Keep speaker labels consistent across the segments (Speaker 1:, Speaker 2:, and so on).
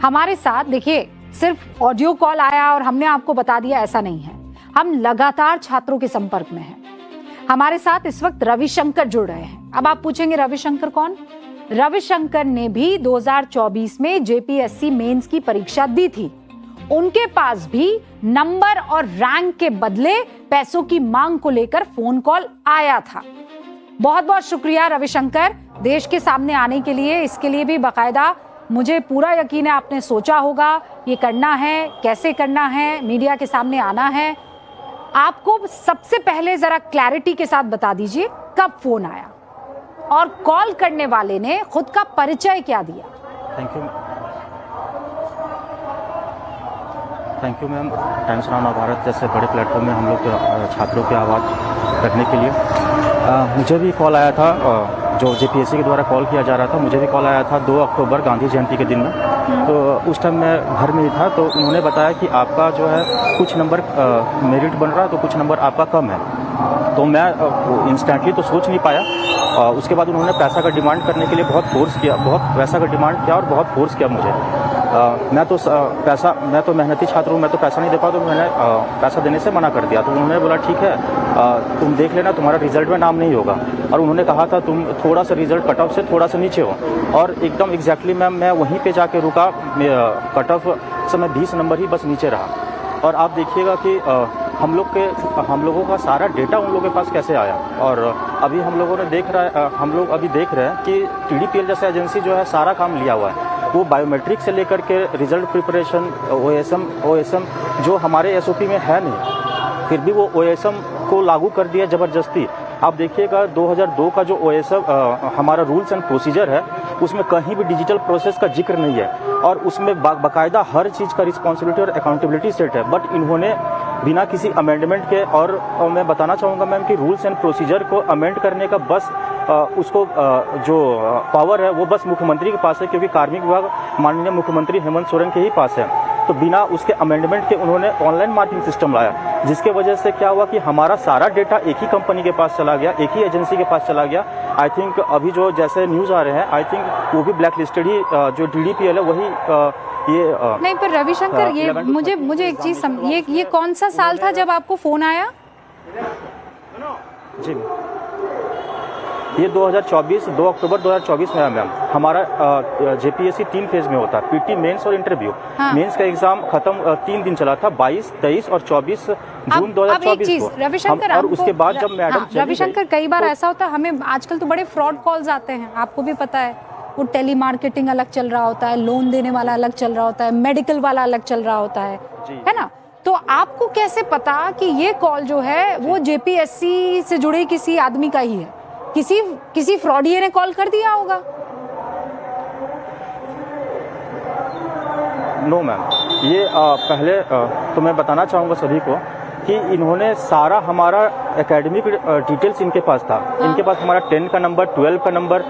Speaker 1: हमारे साथ देखिए सिर्फ ऑडियो कॉल आया और हमने आपको बता दिया, ऐसा नहीं है। हम लगातार छात्रों के संपर्क में हैं। हमारे साथ इस वक्त रविशंकर जुड़ रहे हैं। अब आप पूछेंगे रविशंकर कौन? रविशंकर ने भी 2024 में जेपीएससी मेंस की परीक्षा दी थी। उनके पास भी नंबर और रैंक के बदले पैसों की मांग को लेकर फोन कॉल आया था। बहुत बहुत शुक्रिया रविशंकर देश के सामने आने के लिए। इसके लिए भी बाकायदा मुझे पूरा यकीन है आपने सोचा होगा ये करना है, कैसे करना है, मीडिया के सामने आना है। आपको सबसे पहले जरा क्लैरिटी के साथ बता दीजिए कब फोन आया और कॉल करने वाले ने खुद का परिचय क्या दिया?
Speaker 2: Thank you ma'am. Times now Navbharat जैसे बड़े प्लेटफॉर्म में हम लोग छात्रों की आवाज़ रखने के लिए मुझे भी कॉल आया था, जो जेपीएससी के द्वारा कॉल किया जा रहा था। मुझे भी कॉल आया था 2 अक्टूबर गांधी जयंती के दिन में। तो उस टाइम मैं घर में ही था, तो उन्होंने बताया कि आपका जो है कुछ नंबर मेरिट बन रहा है, तो कुछ नंबर आपका कम है। तो मैं इंस्टेंटली तो सोच नहीं पाया। उसके बाद उन्होंने पैसा का डिमांड करने के लिए बहुत फोर्स किया, बहुत पैसा का डिमांड किया और बहुत फोर्स किया मुझे। मैं तो मेहनती छात्र हूँ, मैं तो पैसा नहीं दे पाता, तो मैंने पैसा देने से मना कर दिया। तो उन्होंने बोला ठीक है, तुम देख लेना, तुम्हारा रिजल्ट में नाम नहीं होगा। और उन्होंने कहा था तुम थोड़ा सा रिजल्ट कट ऑफ से थोड़ा सा नीचे हो। और एकदम एग्जैक्टली मैम मैं वहीं पे जाके रुका। कट ऑफ से मैं 20 नंबर ही बस नीचे रहा। और आप देखिएगा कि हम लोगों का सारा डेटा उन लोगों के पास कैसे आया। और अभी हम लोग अभी देख रहे हैं कि टीडीपीएल जैसा एजेंसी जो है सारा काम लिया हुआ है। वो बायोमेट्रिक से लेकर के रिजल्ट प्रिपरेशन, ओएसएम जो हमारे एसओपी में है नहीं, फिर भी वो ओएसएम को लागू कर दिया ज़बरदस्ती। आप देखिएगा 2002 का जो ओएसएम हमारा रूल्स एंड प्रोसीजर है, उसमें कहीं भी डिजिटल प्रोसेस का जिक्र नहीं है। और उसमें बाकायदा हर चीज़ का रिस्पॉन्सिबिलिटी और अकाउंटेबिलिटी सेट है। बट इन्होंने बिना किसी अमेंडमेंट के, और मैं बताना चाहूँगा मैम कि रूल्स एंड प्रोसीजर को अमेंड करने का बस उसको जो पावर है वो बस मुख्यमंत्री के पास है, क्योंकि कार्मिक विभाग माननीय मुख्यमंत्री हेमंत सोरेन के ही पास है। तो बिना उसके अमेंडमेंट के उन्होंने ऑनलाइन मार्किंग सिस्टम लाया, जिसके वजह से क्या हुआ कि हमारा सारा डेटा एक ही कंपनी के पास चला गया, एक ही एजेंसी के पास चला गया। आई थिंक अभी जो जैसे न्यूज़ आ रहे हैं, आई थिंक वो भी ब्लैक लिस्टेड ही जो डीडीपीएल है वही ये
Speaker 1: नहीं। पर रविशंकर ये मुझे एक चीज ये कौन सा साल था जब आपको फोन आया?
Speaker 2: जी ये 2024 2 अक्टूबर 2024 में है मैम। हमारा जेपीएससी 3 फेज में होता है, पीटी, मेंस और इंटरव्यू। हाँ। मेंस का एग्जाम खत्म 3 दिन चला था, 22, 23 और 24 जून 2024 को।
Speaker 1: रविशंकर
Speaker 2: और उसके बाद जब मैडम
Speaker 1: रविशंकर कई बार ऐसा होता है, हमें आजकल तो बड़े फ्रॉड कॉल्स आते हैं, आपको भी पता है। वो टेली मार्केटिंग अलग चल रहा होता है, लोन देने वाला अलग चल रहा होता है, मेडिकल वाला अलग चल रहा होता है ना? तो आपको कैसे पता कि ये कॉल जो है वो जेपीएससी से जुड़े किसी आदमी का ही है? किसी फ्रॉडियर ने कॉल कर दिया होगा?
Speaker 2: नो मैम, ये पहले तो मैं बताना चाहूँगा सभी को कि इन्होंने सारा हमारा एकेडमिक डिटेल्स इनके पास था। हाँ। इनके पास हमारा 10 का नंबर, 12 का नंबर,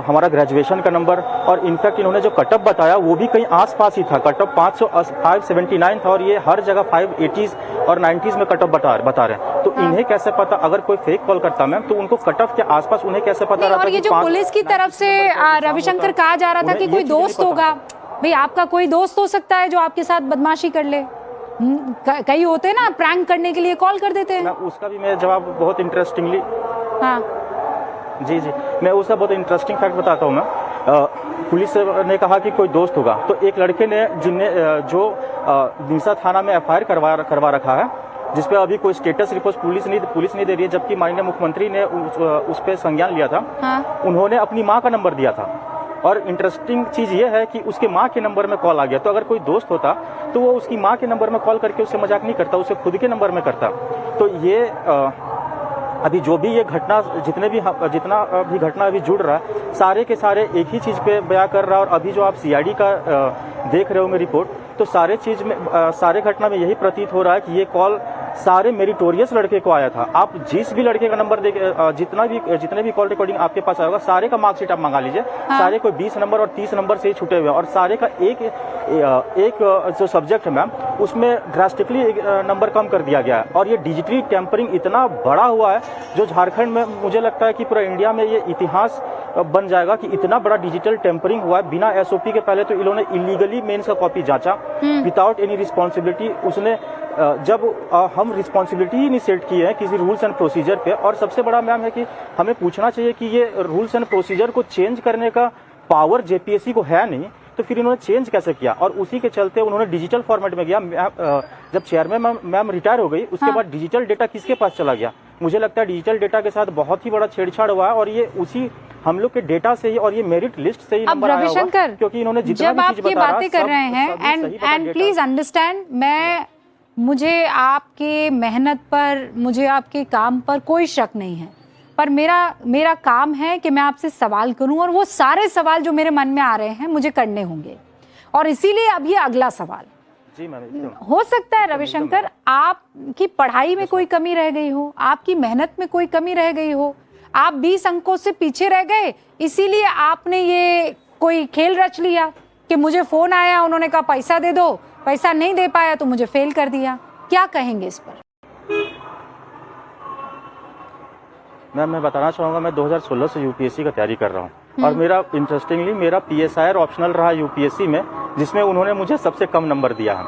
Speaker 2: हमारा ग्रेजुएशन का नंबर, और इनफैक्ट इन्होंने जो कटअप बताया वो भी कहीं आसपास ही था। कटअप 579 था और ये हर जगह 580s और 90s में कटअप बता रहे हैं। तो इन्हें कैसे पता? अगर कोई फेक कॉल करता मैम तो उनको कटअप के आसपास उन्हें कैसे पता रहता?
Speaker 1: और ये जो पुलिस की तरफ से रविशंकर कहा जा रहा था कि कोई दोस्त होगा, भाई आपका कोई दोस्त हो सकता है जो आपके साथ बदमाशी कर ले। कई होते हैं ना, प्रैंक करने के लिए कॉल कर देते हैं।
Speaker 2: उसका भी मैं जवाब बहुत इंटरेस्टिंगली, हाँ जी मैं उसका बहुत इंटरेस्टिंग फैक्ट बताता हूँ मैं। पुलिस ने कहा कि कोई दोस्त होगा, तो एक लड़के ने जो निशा थाना में एफआईआर करवा रखा है, जिसपे अभी कोई स्टेटस रिपोर्ट पुलिस नहीं दे रही है, जबकि माननीय मुख्यमंत्री ने उस पर संज्ञान लिया था। हाँ। उन्होंने अपनी माँ का नंबर दिया था। और इंटरेस्टिंग चीज़ ये है कि उसके माँ के नंबर में कॉल आ गया। तो अगर कोई दोस्त होता तो वो उसकी माँ के नंबर में कॉल करके उससे मजाक नहीं करता, उसे खुद के नंबर में करता। तो ये अभी जो भी ये घटना, जितना भी घटना अभी जुड़ रहा है, सारे के सारे एक ही चीज़ पे बयां कर रहा है। और अभी जो आप सीआईडी का देख रहे होंगे रिपोर्ट, तो सारे घटना में यही प्रतीत हो रहा है कि ये कॉल सारे मेरिटोरियस लड़के को आया था। आप जिस भी लड़के का नंबर जितने भी कॉल रिकॉर्डिंग आपके पास आएगा, सारे का मार्कशीट आप मंगा लीजिए। हाँ। सारे कोई 20 नंबर और 30 नंबर से ही छूटे हुए, और सारे का एक जो सब्जेक्ट है मैम उसमें ड्रास्टिकली नंबर कम कर दिया गया है। और ये डिजिटली टेम्परिंग इतना बड़ा हुआ है जो झारखंड में मुझे लगता है कि पूरा इंडिया में ये इतिहास बन जाएगा कि इतना बड़ा डिजिटल टेम्परिंग हुआ है बिना एसओपी के। पहले तो इन्होंने इलीगली मेंस का कॉपी जांचा विदाउट एनी रिस्पॉन्सिबिलिटी। उसने जब हम रिस्पॉन्सिबिलिटी ही नहीं सेट किए हैं किसी रूल्स एंड प्रोसीजर पे। और सबसे बड़ा मैम है कि हमें पूछना चाहिए कि ये रूल्स एंड प्रोसीजर को चेंज करने का पावर जेपीएससी को है नहीं, तो फिर इन्होंने चेंज कैसे किया। और उसी के चलते उन्होंने डिजिटल फॉर्मेट में गया। जब चेयरमैन मैम रिटायर हो गई उसके बाद डिजिटल डेटा किसके पास चला गया। मुझे लगता है डिजिटल डेटा के साथ बहुत ही बड़ा छेड़छाड़ हुआ है और ये उसी हम लोग के डेटा से ही और ये मेरिट लिस्ट से ही नंबर आया होगा, क्योंकि इन्होंने जितना
Speaker 1: जब आप ये बातें कर रहे हैं एंड प्लीज अंडरस्टैंड, मुझे आपके मेहनत पर, मुझे आपके काम पर कोई शक नहीं है, पर मेरा काम है कि मैं आपसे सवाल करूं और वो सारे सवाल जो मेरे मन में आ रहे हैं मुझे करने होंगे। और इसीलिए अब ये अगला सवाल
Speaker 2: जी मैम,
Speaker 1: हो सकता है रविशंकर आपकी पढ़ाई में कोई कमी रह गई हो, आपकी मेहनत में कोई कमी रह गई हो, आप 20 अंकों से पीछे रह गए, इसीलिए आपने ये कोई खेल रच लिया कि मुझे फोन आया, उन्होंने कहा पैसा दे दो, पैसा नहीं दे पाया तो मुझे फेल कर दिया। क्या कहेंगे इस पर?
Speaker 2: मैम मैं बताना चाहूँगा, मैं 2016 से यूपीएससी का तैयारी कर रहा हूँ और मेरा इंटरेस्टिंगली मेरा पीएसआईआर ऑप्शनल रहा यूपीएससी में, जिसमें उन्होंने मुझे सबसे कम नंबर दिया है।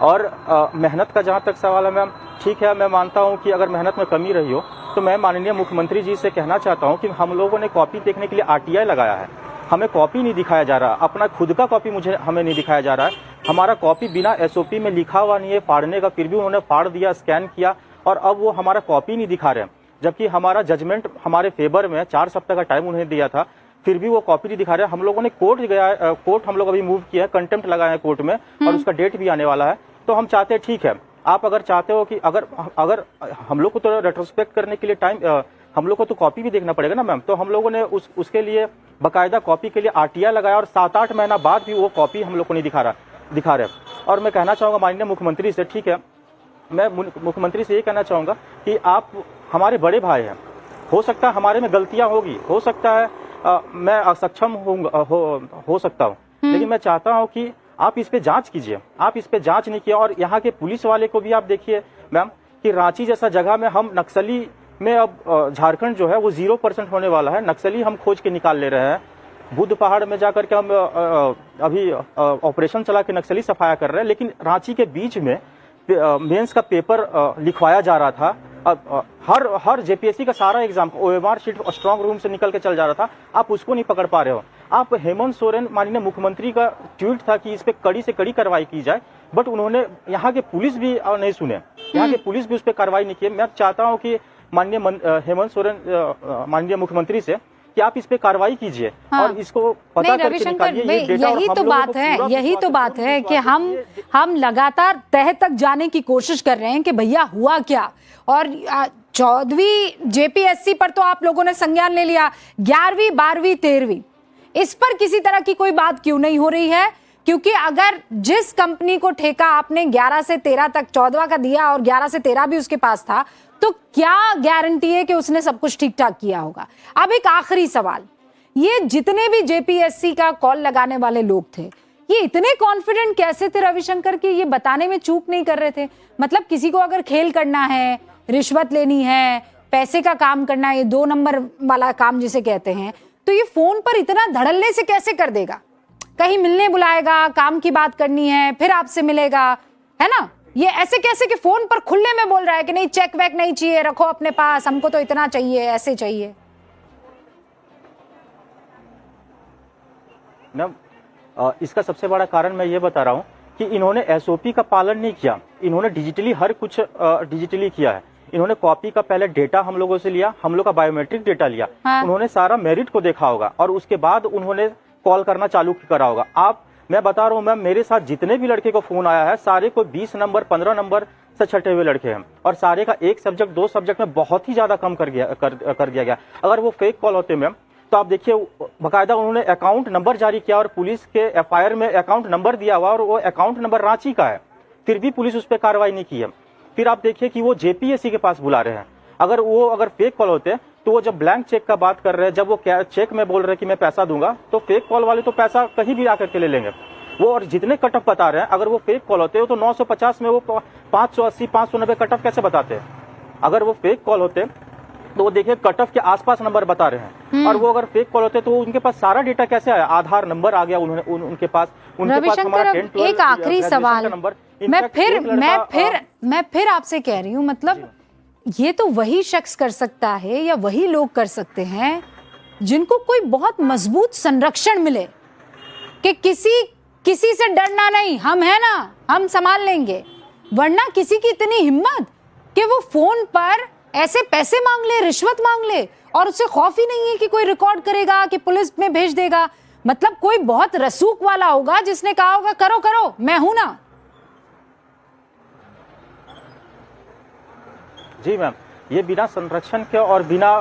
Speaker 2: और मेहनत का जहाँ तक सवाल है मैम, ठीक है, मैं मानता हूँ कि अगर मेहनत में कमी रही हो तो मैं माननीय मुख्यमंत्री जी से कहना चाहता हूँ कि हम लोगों ने कॉपी देखने के लिए आरटीआई लगाया है, हमें कॉपी नहीं दिखाया जा रहा, अपना खुद का कॉपी हमें नहीं दिखाया जा रहा है। हमारा कॉपी बिना एसओपी में लिखा हुआ नहीं है फाड़ने का, फिर भी उन्होंने फाड़ दिया, स्कैन किया और अब वो हमारा कॉपी नहीं दिखा रहे हैं, जबकि हमारा जजमेंट हमारे फेवर में 4 सप्ताह का टाइम उन्हें दिया था, फिर भी वो कॉपी नहीं दिखा रहे। हम लोगों ने कोर्ट गया, कोर्ट हम लोग अभी मूव किया है, कंटेम्प्ट लगाए हैं कोर्ट में और उसका डेट भी आने वाला है। तो हम चाहते हैं, ठीक है, आप अगर चाहते हो कि अगर हम लोग को तो रेट्रोस्पेक्ट करने के लिए टाइम, हम लोग को तो कॉपी भी देखना पड़ेगा ना मैम, तो हम लोगों ने उसके लिए बकायदा कॉपी के लिए आरटीआई लगाया और 7-8 महीना बाद भी वो कॉपी हम लोग को नहीं दिखा रहे। और मैं कहना चाहूँगा माननीय मुख्यमंत्री से, ठीक है, मैं मुख्यमंत्री से ये कहना चाहूँगा कि आप हमारे बड़े भाई हैं, हो सकता है हमारे में गलतियाँ होगी, हो सकता है मैं असक्षम हो सकता हूँ, लेकिन मैं चाहता हूँ कि आप इस पे जांच कीजिए। आप इस पे जांच नहीं किया। और यहाँ के पुलिस वाले को भी आप देखिए मैम कि रांची जैसा जगह में हम नक्सली में अब झारखंड जो है वो 0% होने वाला है, नक्सली हम खोज के निकाल ले रहे हैं। बुद्ध पहाड़ में जाकर के हम अभी ऑपरेशन चला के नक्सली सफाया कर रहे हैं, लेकिन रांची के बीच में मेंस का पेपर लिखवाया जा रहा था। अब हर जेपीएससी का सारा exam OMR sheet strong room से निकल के चल जा रहा था, आप उसको नहीं पकड़ पा रहे हो। आप हेमंत सोरेन माननीय मुख्यमंत्री का ट्वीट था कि इस पे कड़ी से कड़ी कार्रवाई की जाए, बट उन्होंने, यहाँ के पुलिस भी नहीं सुने, यहाँ के पुलिस भी उस पर कार्रवाई नहीं की। मैं चाहता हूँ कि माननीय हेमंत सोरेन माननीय मुख्यमंत्री से कि आप इस पे कार्रवाई कीजिए और इसको पता करके निकालिए ये डेटा।
Speaker 1: यही तो बात है कि हम लगातार तह तक जाने की कोशिश कर रहे हैं कि भैया हुआ क्या। और 14वीं जेपीएससी पर तो आप लोगों ने संज्ञान ले लिया, 11वीं 12वीं 13वीं इस पर किसी तरह की कोई बात क्यों नहीं हो रही है? क्योंकि अगर जिस कंपनी को ठेका आपने 11 से 13 तक 14वां का दिया और 11 से 13 भी उसके पास था, तो क्या गारंटी है कि उसने सब कुछ ठीक ठाक किया होगा? अब एक आखिरी सवाल, ये जितने भी जेपीएससी का कॉल लगाने वाले लोग थे, ये इतने कॉन्फिडेंट कैसे थे रविशंकर कि ये बताने में चूक नहीं कर रहे थे? मतलब किसी को अगर खेल करना है, रिश्वत लेनी है, पैसे का काम करना है, ये 2 नंबर वाला काम जिसे कहते हैं, तो ये फोन पर इतना धड़ल्ले से कैसे कर देगा? कहीं मिलने बुलाएगा, काम की बात करनी है, फिर आपसे मिलेगा, है ना? ये ऐसे कैसे कि फोन पर खुले में बोल रहा है कि नहीं चेक वेक नहीं चाहिए, रखो अपने पास, हमको तो इतना चाहिए, ऐसे चाहिए।
Speaker 2: मैम इसका सबसे बड़ा कारण मैं ये बता रहा हूँ कि इन्होंने एसओपी का पालन नहीं किया, इन्होंने डिजिटली हर कुछ डिजिटली किया है। इन्होंने कॉपी का पहले डेटा हम लोगों से लिया, हम लोग का बायोमेट्रिक डेटा लिया, उन्होंने सारा मेरिट को देखा होगा और उसके बाद उन्होंने कॉल करना चालू करा होगा। मैं बता रहा हूँ मैम, मेरे साथ जितने भी लड़के को फोन आया है, सारे को 20 नंबर 15 नंबर से छटे हुए लड़के हैं और सारे का 1 सब्जेक्ट 2 सब्जेक्ट में बहुत ही ज्यादा कम कर दिया गया। अगर वो फेक कॉल होते मैम तो आप देखिए बकायदा उन्होंने अकाउंट नंबर जारी किया और पुलिस के एफआईआर में अकाउंट नंबर दिया हुआ और वो अकाउंट नंबर रांची का है, फिर भी पुलिस उस पर कार्रवाई नहीं की है। फिर आप देखिए कि वो जेपीएससी के पास बुला रहे हैं। अगर फेक कॉल होते तो वो जब ब्लैंक चेक का बात कर रहे हैं, जब वो चेक में बोल रहे हैं कि मैं पैसा दूंगा, तो फेक कॉल वाले तो पैसा कहीं भी आकर के ले लेंगे। वो और जितने कट ऑफ बता रहे हैं, अगर वो फेक कॉल होते हो तो 950 में वो 580 590 कट ऑफ कैसे बताते हैं? अगर वो फेक कॉल होते तो वो देखिए कट ऑफ के आसपास नंबर बता रहे हैं, और वो अगर फेक कॉल होते तो उनके पास सारा डेटा कैसे आया? आधार नंबर आ गया उनके पास हमारा 10, 12
Speaker 1: एक आखिरी सवाल
Speaker 2: नंबर।
Speaker 1: मैं फिर आपसे कह रही हूँ, मतलब ये तो वही शख्स कर सकता है या वही लोग कर सकते हैं जिनको कोई बहुत मजबूत संरक्षण मिले कि किसी से डरना नहीं, हम है ना, हम संभाल लेंगे। वरना किसी की इतनी हिम्मत कि वो फोन पर ऐसे पैसे मांग ले, रिश्वत मांग ले, और उससे खौफ ही नहीं है कि कोई रिकॉर्ड करेगा, कि पुलिस में भेज देगा। मतलब कोई बहुत रसूख वाला होगा जिसने कहा होगा करो करो, मैं हूं ना।
Speaker 2: जी मैम, ये बिना संरक्षण के और बिना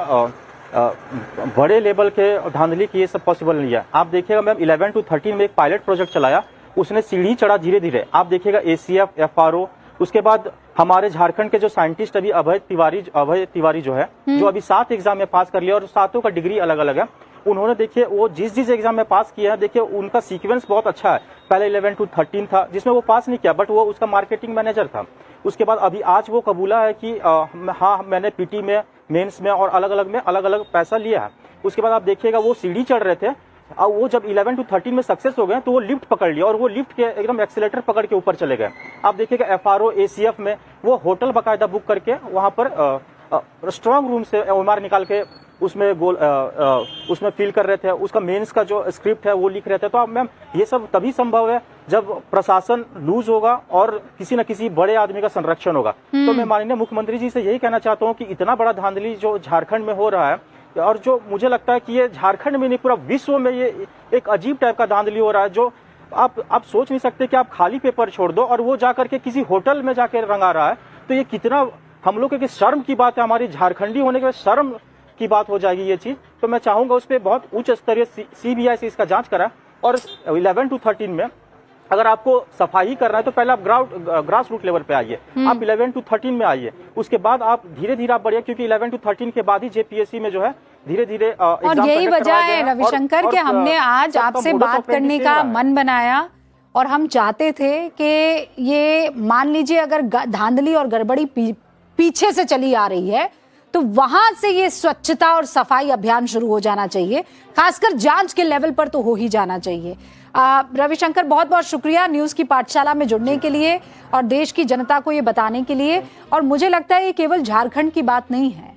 Speaker 2: बड़े लेवल के धांधली की ये सब पॉसिबल नहीं है। आप देखिएगा मैम, 11 to 13 में एक पायलट प्रोजेक्ट चलाया, उसने सीढ़ी चढ़ा धीरे धीरे। आप देखिएगा ACF, FRO, उसके बाद हमारे झारखंड के जो साइंटिस्ट अभी अभय तिवारी जो है, जो अभी 7 एग्जाम में पास कर लिया, और 7 का डिग्री अलग अलग है। उन्होंने देखिए वो जिस एग्जाम में पास किया है, देखिए उनका सीक्वेंस बहुत अच्छा है। पहले 11 to 13 था जिसमें वो पास नहीं किया, बट वो उसका मार्केटिंग मैनेजर था। उसके बाद अभी आज वो कबूला है कि हाँ मैंने PT में, मेंस में और अलग अलग पैसा लिया है। उसके बाद आप देखिएगा वो सीढ़ी चढ़ रहे थे, और वो जब 11 to 13 में सक्सेस हो गए तो वो लिफ्ट पकड़ लिया, और वो लिफ्ट के एकदम एक्सीलेटर पकड़ के ऊपर चले गए। आप देखिएगा FRO, ACF में वो होटल बाकायदा बुक करके वहां पर स्ट्रांग रूम से OMR निकाल के उसमें उसमें फिल कर रहे थे। उसका मेंस का जो स्क्रिप्ट है वो लिख रहे थे। तो अब मैम ये सब तभी संभव है जब प्रशासन लूज होगा और किसी न किसी बड़े आदमी का संरक्षण होगा। तो मैं माननीय मुख्यमंत्री जी से यही कहना चाहता हूँ कि इतना बड़ा धांधली जो झारखंड में हो रहा है, और जो मुझे लगता है कि ये झारखंड में नहीं पूरा विश्व में ये एक अजीब टाइप का धांधली हो रहा है, जो आप सोच नहीं सकते कि आप खाली पेपर छोड़ दो और वो जाकर के किसी होटल में जाकर रंगा रहा है। तो ये कितना हम लोग के शर्म की बात है, हमारी झारखंडी होने के बाद शर्म की बात हो जाएगी ये चीज। तो मैं चाहूंगा उस पर बहुत उच्च स्तरीय CBI से इसका जांच करा, और 11 to 13 में अगर आपको सफाई करना है तो पहले आप ग्रास रूट लेवल पे आइए, आप 11 to 13 में आइए, उसके बाद आप धीरे धीरे आप बढ़िए, क्योंकि 11 to 13 के बाद ही JPSC में जो है धीरे धीरे
Speaker 1: और यही वजह है रविशंकर कि हमने आज आपसे बात करने का मन बनाया, और हम चाहते थे कि ये मान लीजिए अगर धांधली और गड़बड़ी पीछे से चली आ रही है तो वहां से ये स्वच्छता और सफाई अभियान शुरू हो जाना चाहिए, खासकर जांच के लेवल पर तो हो ही जाना चाहिए। रविशंकर, बहुत बहुत शुक्रिया न्यूज की पाठशाला में जुड़ने के लिए और देश की जनता को ये बताने के लिए। और मुझे लगता है ये केवल झारखंड की बात नहीं है,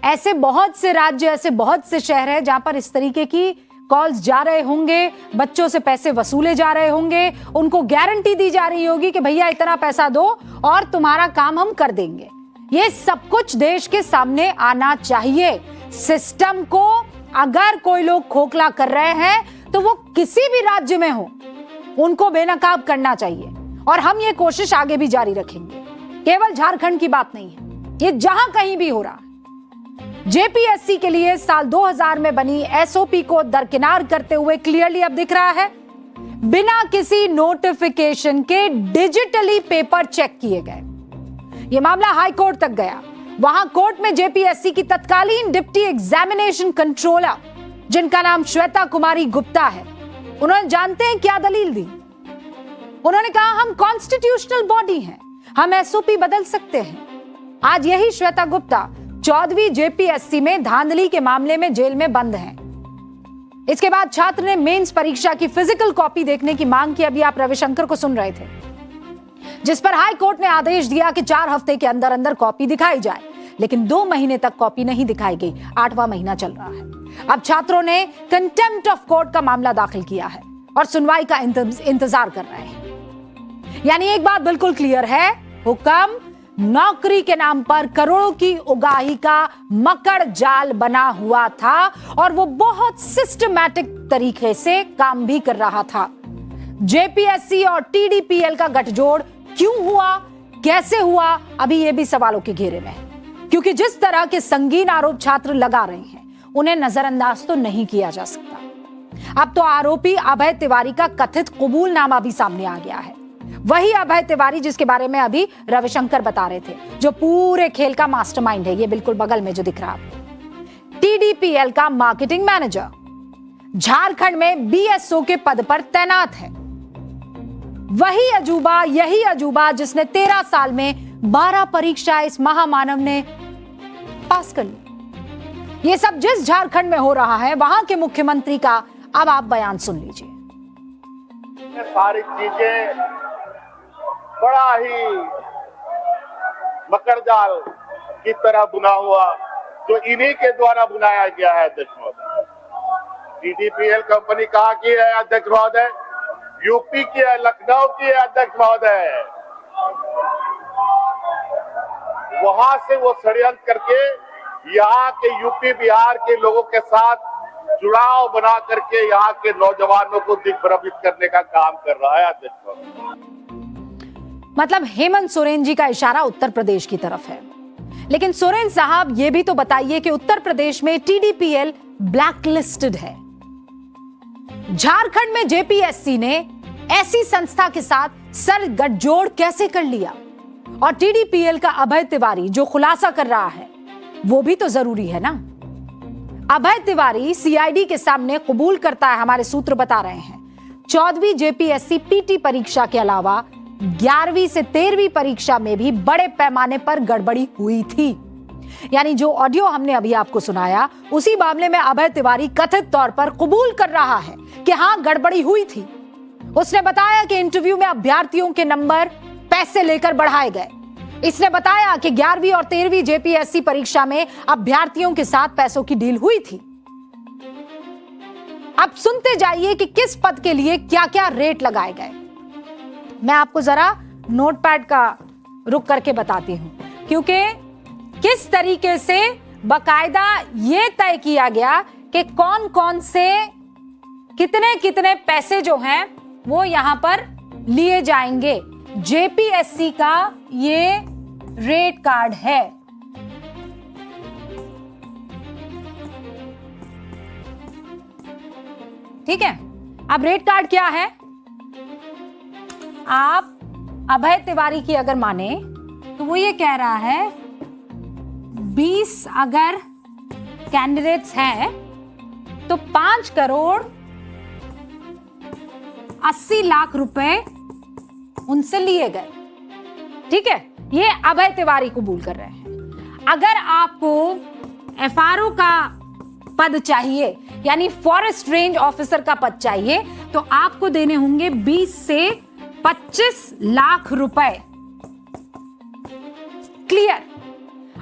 Speaker 1: ऐसे बहुत से राज्य, ऐसे बहुत से शहर है जहां पर इस तरीके की कॉल्स जा रहे होंगे, बच्चों से पैसे वसूले जा रहे होंगे, उनको गारंटी दी जा रही होगी कि भैया इतना पैसा दो और तुम्हारा काम हम कर देंगे। ये सब कुछ देश के सामने आना चाहिए। सिस्टम को अगर कोई लोग खोखला कर रहे हैं तो वो किसी भी राज्य में हो, उनको बेनकाब करना चाहिए, और हम ये कोशिश आगे भी जारी रखेंगे। केवल झारखंड की बात नहीं है, ये जहां कहीं भी हो रहा है। JPSC के लिए साल 2000 में बनी SOP को दरकिनार करते हुए क्लियरली अब दिख रहा है, बिना किसी नोटिफिकेशन के डिजिटली पेपर चेक किए गए। यह मामला हाई कोर्ट तक गया। वहां कोर्ट में JPSC की तत्कालीन डिप्टी एग्जामिनेशन कंट्रोलर, जिनका नाम श्वेता कुमारी गुप्ता है, उन्होंने जानते हैं क्या दलील दी? उन्होंने कहा हम कॉन्स्टिट्यूशनल बॉडी हैं, हम SOP बदल सकते हैं। आज यही श्वेता गुप्ता 14वीं JPSC में धांधली के मामले में जेल में बंद हैं। इसके बाद छात्र ने मेंस परीक्षा की फिजिकल कॉपी देखने की मांग की। अभी आप रविशंकर को सुन रहे थे, जिस पर हाई कोर्ट ने आदेश दिया कि 4 हफ्ते के अंदर अंदर कॉपी दिखाई जाए, लेकिन 2 महीने तक कॉपी नहीं दिखाई गई। 8वां महीना चल रहा है। अब छात्रों ने कंटेम्प्ट ऑफ कोर्ट का मामला दाखिल किया है और सुनवाई का इंतजार कर रहे हैं। यानी एक बात बिल्कुल क्लियर है, हुक्म नौकरी के नाम पर करोड़ों की उगाही का मकड़ जाल बना हुआ था, और वो बहुत सिस्टमैटिक तरीके से काम भी कर रहा था। JPSC और TDPL का गठजोड़ क्यों हुआ, कैसे हुआ, अभी ये भी सवालों के घेरे में है, क्योंकि जिस तरह के संगीन आरोप छात्र लगा रहे हैं उन्हें नजरअंदाज तो नहीं किया जा सकता। अब तो आरोपी अभय तिवारी का कथित कबूलनामा भी सामने आ गया है। वही अभय तिवारी जिसके बारे में अभी रविशंकर बता रहे थे, जो पूरे खेल का मास्टरमाइंड है। ये बिल्कुल बगल में जो दिख रहा है, TDPL का मार्केटिंग मैनेजर, झारखंड में BSO के पद पर तैनात है। वही अजूबा, यही अजूबा जिसने 13 साल में 12 परीक्षा इस महामानव ने पास कर ली। ये सब जिस झारखंड में हो रहा है, वहां के मुख्यमंत्री का अब आप बयान सुन लीजिए।
Speaker 3: सारी चीजें बड़ा ही मकरजाल की तरह बुना हुआ, जो इन्हीं के द्वारा बुनाया गया है। अध्यक्ष महोदय, TDPL कंपनी कहाँ की है अध्यक्ष महोदय? यूपी की है, लखनऊ की है अध्यक्ष महोदय। वहां से वो षड्यंत्र करके यहाँ के यूपी बिहार के लोगों के साथ जुड़ाव बना करके यहाँ के नौजवानों को दिग्भ्रमित करने का काम कर रहा है अध्यक्ष महोदय।
Speaker 1: मतलब हेमंत सोरेन जी का इशारा उत्तर प्रदेश की तरफ है। लेकिन सोरेन साहब ये भी तो बताइए कि उत्तर प्रदेश में TDPL ब्लैकलिस्टेड है। झारखंड में JPSC ने ऐसी संस्था के साथ सर गठजोड़ कैसे कर लिया? और TDPL का अभय तिवारी जो खुलासा कर रहा है वो भी तो जरूरी है ना। अभय तिवारी CID के सामने कबूल करता है, हमारे सूत्र बता रहे हैं, 14वीं JPSC PT परीक्षा के अलावा 11वीं से 13वीं परीक्षा में भी बड़े पैमाने पर गड़बड़ी हुई थी। यानी जो ऑडियो हमने अभी आपको सुनाया, उसी मामले में अभय तिवारी कथित तौर पर कबूल कर रहा है कि हां गड़बड़ी हुई थी। उसने बताया कि इंटरव्यू में अभ्यर्थियों के नंबर पैसे लेकर बढ़ाए गए। इसने बताया कि 11वीं और 13वीं JPSC परीक्षा में अभ्यर्थियों के साथ पैसों की डील हुई थी। अब सुनते जाइए कि किस पद के लिए क्या क्या रेट लगाए गए। मैं आपको जरा नोटपैड का रुक करके बताती हूं, क्योंकि किस तरीके से बकायदा यह तय किया गया कि कौन कौन से कितने कितने पैसे जो हैं वो यहां पर लिए जाएंगे। JPSC का ये रेट कार्ड है। ठीक है, अब रेट कार्ड क्या है? आप अभय तिवारी की अगर माने तो वो ये कह रहा है 20 अगर कैंडिडेट्स हैं तो 5 करोड़ 80 लाख रुपए उनसे लिए गए। ठीक है, ये अभय तिवारी कबूल कर रहे हैं। अगर आपको FRO का पद चाहिए, यानी फॉरेस्ट रेंज ऑफिसर का पद चाहिए, तो आपको देने होंगे 20 से 25 लाख रुपए। क्लियर?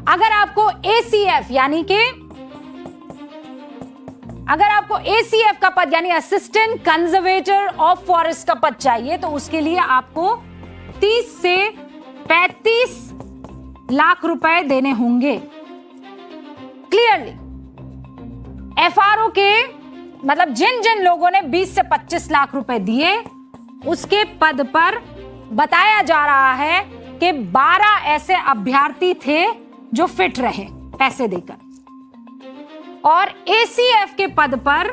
Speaker 1: अगर आपको ACF यानी कि अगर आपको ACF का पद यानी असिस्टेंट कंजर्वेटर ऑफ फॉरेस्ट का पद चाहिए, तो उसके लिए आपको 30 से 35 लाख रुपए देने होंगे। क्लियरली FRO के मतलब जिन जिन लोगों ने 20 से 25 लाख रुपए दिए, उसके पद पर बताया जा रहा है कि 12 ऐसे अभ्यर्थी थे जो फिट रहे पैसे देकर, और ACF के पद पर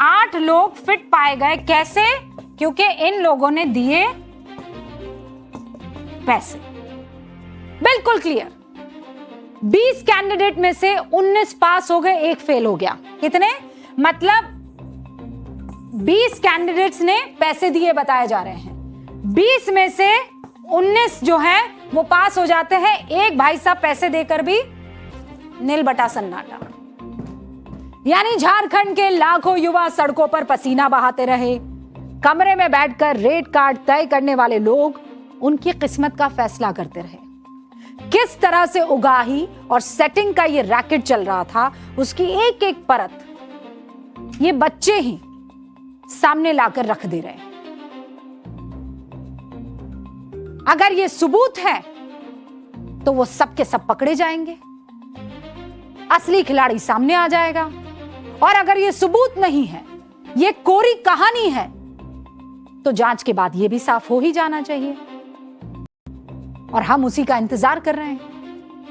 Speaker 1: 8 लोग फिट पाए गए। कैसे? क्योंकि इन लोगों ने दिए पैसे। बिल्कुल क्लियर। 20 कैंडिडेट में से 19 पास हो गए, 1 फेल हो गया। कितने? मतलब 20 कैंडिडेट्स ने पैसे दिए बताए जा रहे हैं। 20 में से 19 जो है वो पास हो जाते हैं। एक भाई साहब पैसे देकर भी नील बटा सन्नाटा। यानी झारखंड के लाखों युवा सड़कों पर पसीना बहाते रहे। कमरे में बैठकर रेट कार्ड तय करने वाले लोग उनकी किस्मत का फैसला करते रहे। किस तरह से उगाही और सेटिंग का ये रैकेट चल रहा था, उसकी एक एक परत ये बच्चे ही सामने लाकर रख दे रहे। अगर ये सबूत है तो वो सब के सब पकड़े जाएंगे, असली खिलाड़ी सामने आ जाएगा। और अगर ये सबूत नहीं है, ये कोरी कहानी है, तो जांच के बाद ये भी साफ हो ही जाना चाहिए। और हम उसी का इंतजार कर रहे हैं।